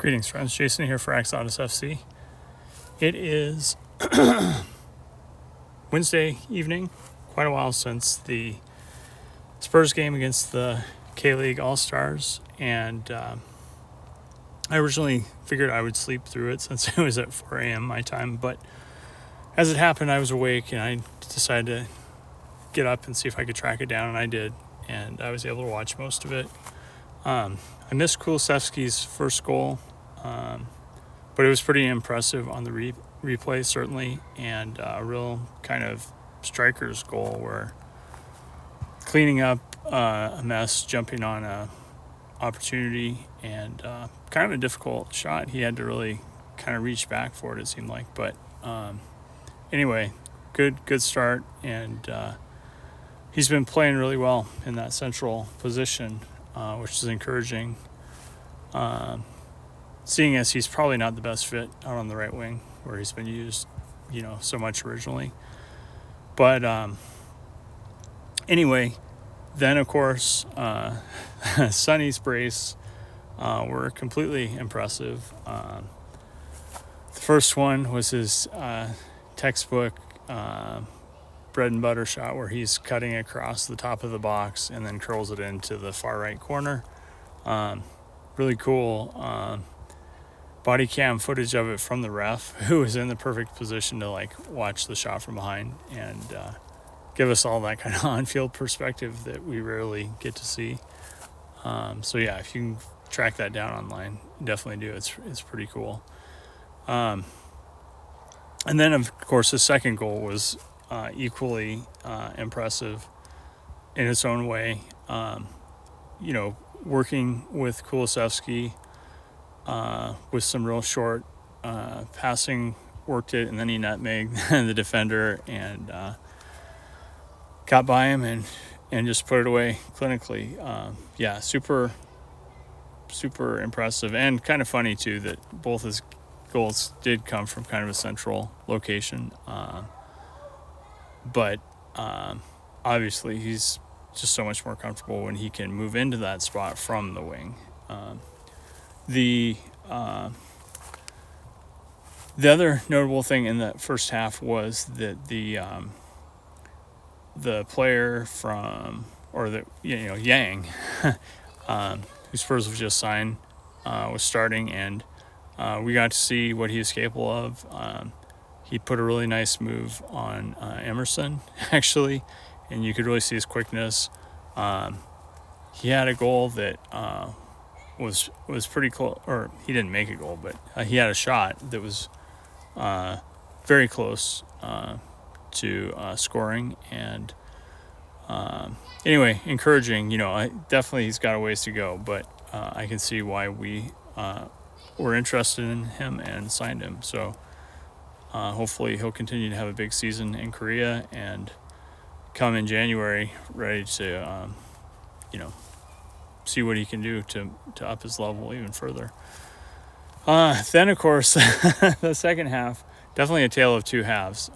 Greetings, friends. Jason here for AxodysFC. It is Wednesday evening, quite a while since the Spurs game against the K-League All-Stars, and I originally figured I would sleep through it since it was at 4 a.m. my time, but as it happened, I was awake, and I decided to get up and see if I could track it down, and I did, and I was able to watch most of it. I missed Kulusevski's first goal, but it was pretty impressive on the replay, certainly, and a real kind of striker's goal where cleaning up a mess, jumping on a opportunity, and kind of a difficult shot. He had to really kind of reach back for it, it seemed like. But anyway, good start, and he's been playing really well in that central position, which is encouraging. Seeing as he's probably not the best fit out on the right wing where he's been used, so much originally. But anyway, then of course, Sonny's brace were completely impressive. The first one was his textbook bread and butter shot where he's cutting across the top of the box and then curls it into the far right corner. Really cool body cam footage of it from the ref, who was in the perfect position to watch the shot from behind and give us all that kind of on-field perspective that we rarely get to see. So yeah, if you can track that down online, definitely do. It's pretty cool. And then of course the second goal was equally impressive in its own way. Working with Kulusevski with some real short passing, worked it, and then he nutmegged the defender and got by him and just put it away clinically. Super impressive, and kind of funny too that both his goals did come from kind of a central location. But obviously he's just so much more comfortable when he can move into that spot from the wing. The other notable thing in the first half was that the player Yang, who Spurs have just signed, was starting, and we got to see what he was capable of. He put a really nice move on Emerson, actually, and you could really see his quickness. He had a goal that was pretty close, or he didn't make a goal, but he had a shot that was very close to scoring, and anyway, encouraging. Definitely he's got a ways to go, but I can see why we were interested in him and signed him. So hopefully he'll continue to have a big season in Korea and come in January ready to see what he can do to up his level even further. Then of course the second half, definitely a tale of two halves.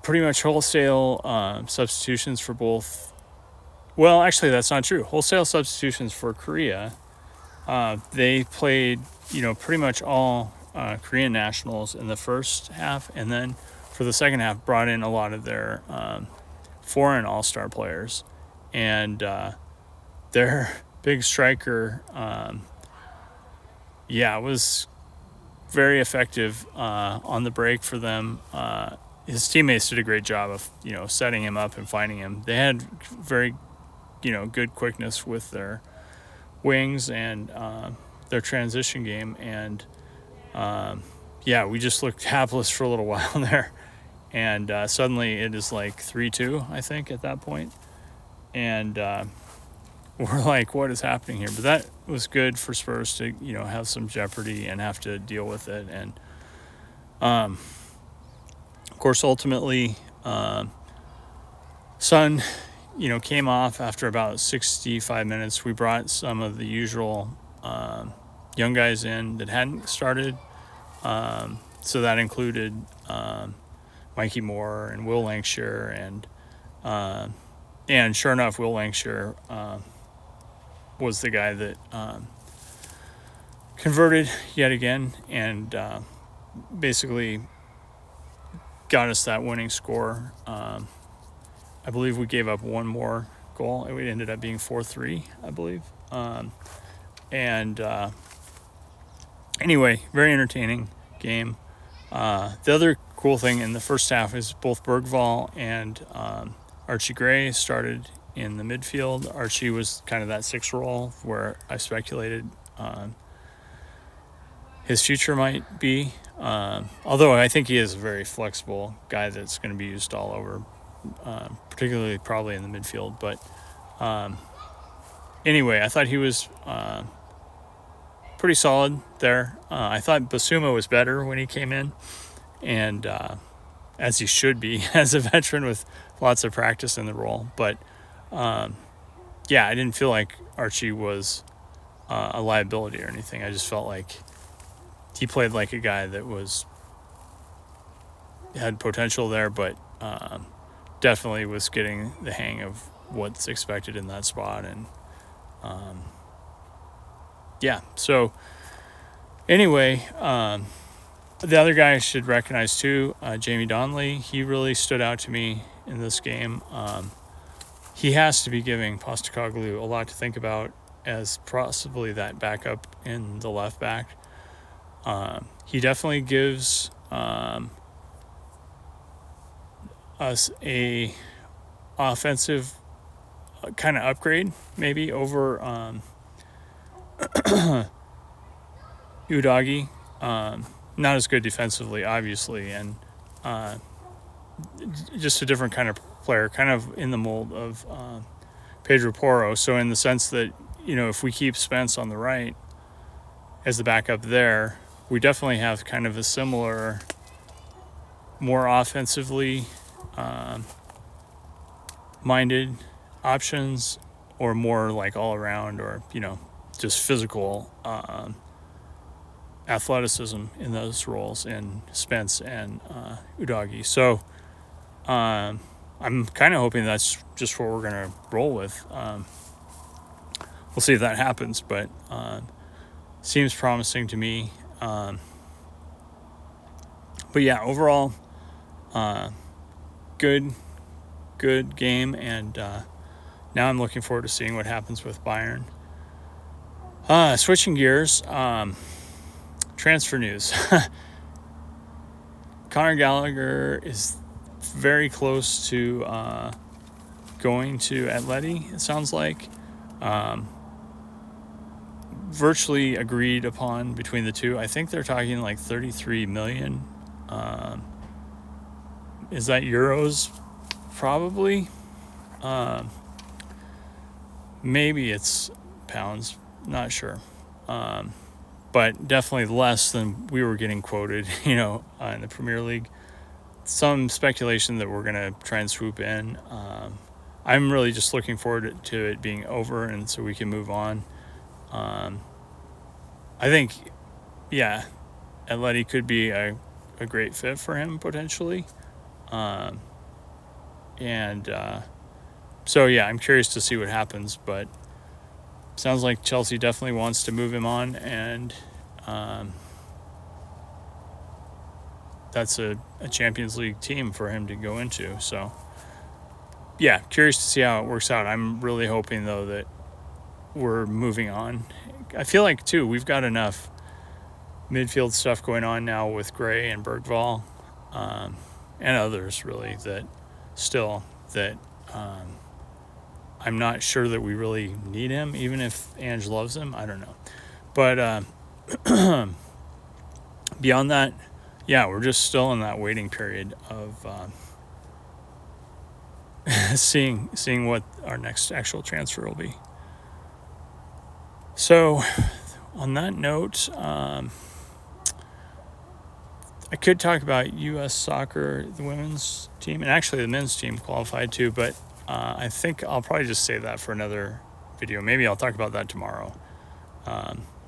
Pretty much wholesale substitutions for both. Well, actually that's not true. Wholesale substitutions for Korea. They played pretty much all Korean nationals in the first half, and then for the second half brought in a lot of their foreign all-star players. And their big striker, was very effective on the break for them. His teammates did a great job of, setting him up and finding him. They had very, good quickness with their wings and their transition game. And, we just looked hapless for a little while there. And suddenly it is 3-2, I think, at that point. And we're like, what is happening here? But that was good for Spurs to, have some jeopardy and have to deal with it. And, of course, ultimately, Son, came off after about 65 minutes. We brought some of the usual young guys in that hadn't started. So that included Mikey Moore and Will Lancashire, and sure enough, Will Lancashire was the guy that converted yet again and basically got us that winning score. I believe we gave up one more goal. It ended up being 4-3, I believe. Anyway, very entertaining game. The other cool thing in the first half is both Bergvall and Archie Gray started in the midfield. Archie was kind of that 6 role where I speculated his future might be. Although I think he is a very flexible guy that's going to be used all over, particularly probably in the midfield. But anyway, I thought he was pretty solid there. I thought Basuma was better when he came in, and as he should be as a veteran with lots of practice in the role. But yeah, I didn't feel like Archie was a liability or anything. I just felt like he played like a guy that had potential there, but definitely was getting the hang of what's expected in that spot. And yeah, so anyway, the other guy I should recognize too, Jamie Donnelly, he really stood out to me in this game. He has to be giving Postecoglou a lot to think about as possibly that backup in the left back. He definitely gives us a offensive kind of upgrade maybe over Udagi. Not as good defensively, obviously, and just a different kind of player, kind of in the mold of Pedro Porro. So in the sense that, if we keep Spence on the right as the backup there, we definitely have kind of a similar, more offensively minded options, or more like all around, or just physical athleticism in those roles in Spence and Udagi. So I'm kind of hoping that's just what we're going to roll with. We'll see if that happens, but seems promising to me. But yeah, overall, good game, and now I'm looking forward to seeing what happens with Bayern. Switching gears, transfer news. Conor Gallagher is very close to going to Atleti, it sounds like. Virtually agreed upon between the two. I think they're talking like 33 million. Is that euros? Probably. Maybe it's pounds. Not sure. But definitely less than we were getting quoted, in the Premier League. Some speculation that we're going to try and swoop in. I'm really just looking forward to it being over, and so we can move on. I think, yeah, Atleti could be a great fit for him, potentially. So, yeah, I'm curious to see what happens, but sounds like Chelsea definitely wants to move him on, and that's a Champions League team for him to go into. So, yeah, curious to see how it works out. I'm really hoping, though, that we're moving on. I feel like, too, we've got enough midfield stuff going on now with Gray and Bergvall and others, really, that I'm not sure that we really need him, even if Ange loves him. I don't know. But beyond that, yeah, we're just still in that waiting period of seeing what our next actual transfer will be. So, on that note, I could talk about U.S. soccer, the women's team, and actually the men's team qualified too, but I think I'll probably just save that for another video. Maybe I'll talk about that tomorrow,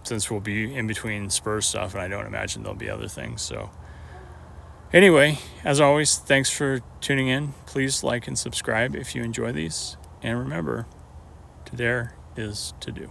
since we'll be in between Spurs stuff, and I don't imagine there'll be other things. So anyway, as always, thanks for tuning in. Please like and subscribe if you enjoy these. And remember, to dare is to do.